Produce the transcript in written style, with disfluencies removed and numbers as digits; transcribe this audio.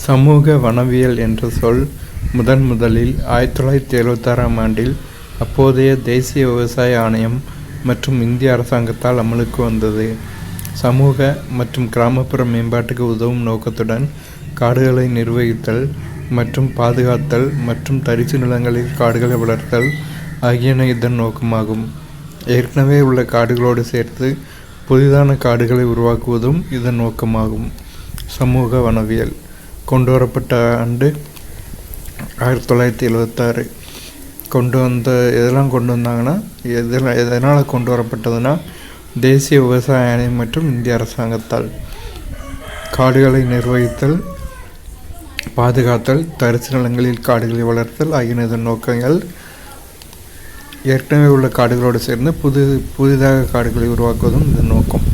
சமூக வனவியல் என்ற சொல் முதலில் 1976ஆம் ஆண்டில் அப்போதைய தேசிய விவசாய ஆணையம் மற்றும் இந்திய அரசாங்கத்தால் அமலுக்கு வந்தது. சமூக மற்றும் கிராமப்புற மேம்பாட்டுக்கு உதவும் நோக்கத்துடன் காடுகளை நிர்வகித்தல் மற்றும் பாதுகாத்தல் மற்றும் தரிசு நிலங்களில் காடுகளை வளர்த்தல் ஆகியன இதன் நோக்கமாகும். ஏற்கனவே உள்ள காடுகளோடு சேர்த்து புதிதான காடுகளை உருவாக்குவதும் இதன் நோக்கமாகும். சமூக வனவியல் கொண்டுவரப்பட்ட ஆண்டு 1976. எதெல்லாம் கொண்டு வந்தாங்கன்னா எதனால் கொண்டு வரப்பட்டதுன்னா தேசிய விவசாய ஆணையம் மற்றும் இந்திய அரசாங்கத்தால். காடுகளை நிர்வகித்தல், பாதுகாத்தல், தரிசு நிலங்களில் காடுகளை வளர்த்தல் ஆகிய இதன் நோக்கங்கள். ஏற்கனவே உள்ள காடுகளோடு சேர்ந்து புதிதாக காடுகளை உருவாக்குவதும் இதன் நோக்கம்.